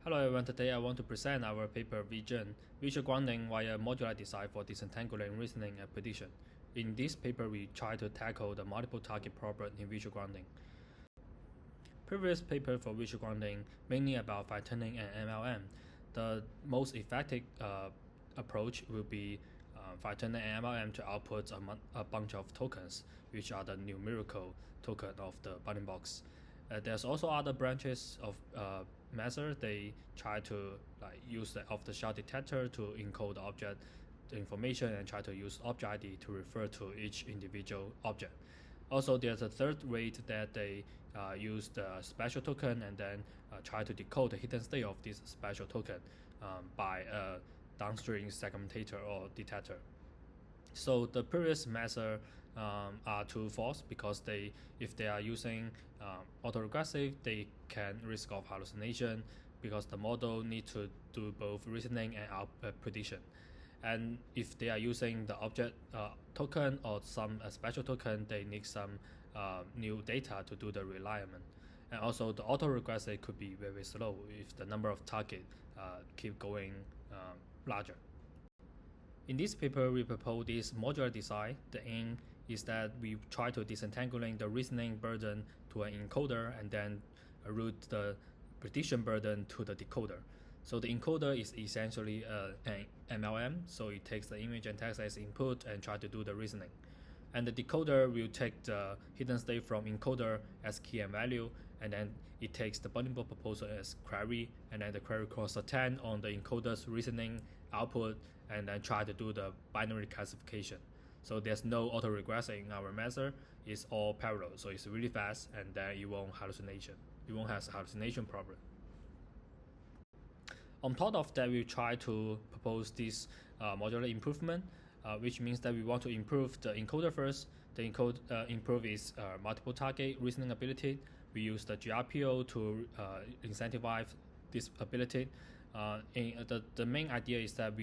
Hello everyone, today I want to present our paper VGent, Visual Grounding via Modular Design for Disentangling Reasoning and Prediction. In this paper, we try to tackle the multiple target problem in visual grounding. Previous paper for visual grounding, mainly about fine-tuning and MLM. The most effective approach will be fine-tuning and MLM to output a bunch of tokens, which are the numerical token of the bounding box. There's also other branches of method. They try to use the off-the-shelf detector to encode the object information and try to use object ID to refer to each individual object. Also, there's a third way that they use the special token and then try to decode the hidden state of this special token by a downstream segmentator or detector. So the previous method are too false because if they are using autoregressive, they can risk of hallucination because the model needs to do both reasoning and prediction. And if they are using the object token or some special token, they need some new data to do the realignment. And also the autoregressive could be very slow if the number of targets keep going larger. In this paper, we propose this modular design. The aim is that we try to disentangling the reasoning burden to an encoder and then route the prediction burden to the decoder. So the encoder is essentially an MLM, so it takes the image and text as input and try to do the reasoning. And the decoder will take the hidden state from encoder as key and value, and then it takes the bounding box proposal as query, and then the query cross attend on the encoder's reasoning output, and then try to do the binary classification. So there's no autoregressing in our method. It's all parallel, so it's really fast, and then you won't have a hallucination problem. On top of that, we try to propose this modular improvement, which means that we want to improve the encoder first. The improve its multiple target reasoning ability. We use the GRPO to incentivize this ability. The main idea is that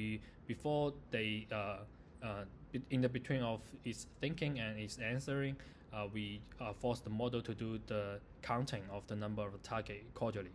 before they in the between of its thinking and its answering, we force the model to do the counting of the number of targets cordially.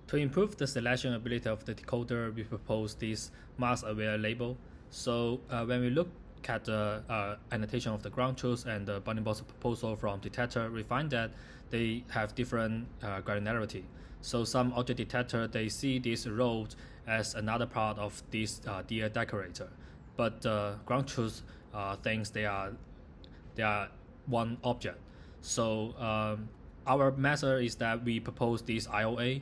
To improve the selection ability of the decoder, we propose this mask-aware label. So when we look at the annotation of the ground truth and the bounding box proposal from detector, we find that they have different granularity. So some object detector, they see this road as another part of this DA decorator, but ground truth thinks they are one object. So our method is that we propose this IOA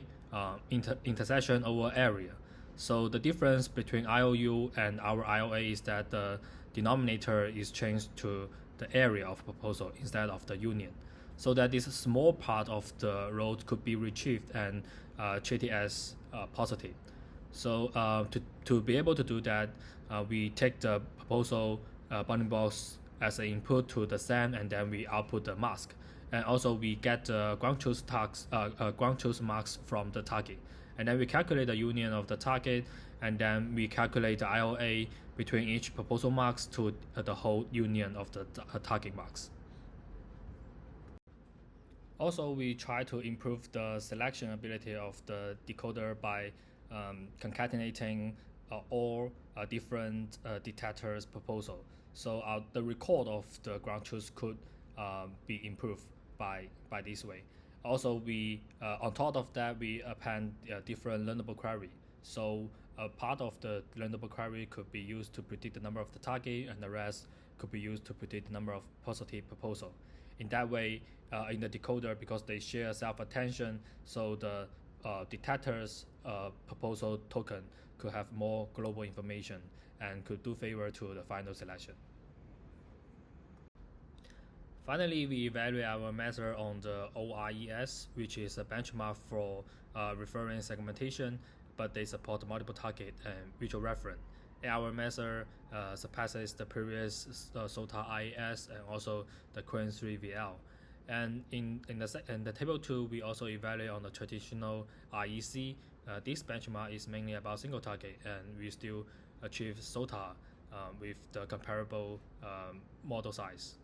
intersection over area. So the difference between IOU and our IOA is that the denominator is changed to the area of proposal instead of the union, so that this small part of the road could be retrieved and treated as positive. So to be able to do that, we take the proposal bounding box as an input to the SAM, and then we output the mask. And also we get the ground truth marks from the target. And then we calculate the union of the target, and then we calculate the IOA between each proposal marks to the whole union of the target marks. Also, we try to improve the selection ability of the decoder by concatenating all different detectors proposal. So the record of the ground truth could be improved by this way. Also, we on top of that, we append different learnable query. So a part of the learnable query could be used to predict the number of the target, and the rest could be used to predict the number of positive proposal. In that way, in the decoder, because they share self-attention, so the detector's proposal token could have more global information and could do favor to the final selection. Finally, we evaluate our method on the ORES, which is a benchmark for referring segmentation, but they support multiple target and visual reference. And our method surpasses the previous SOTA IES and also the current 3VL. And in the table 2, we also evaluate on the traditional REC. This benchmark is mainly about single target, and we still achieve SOTA with the comparable model size.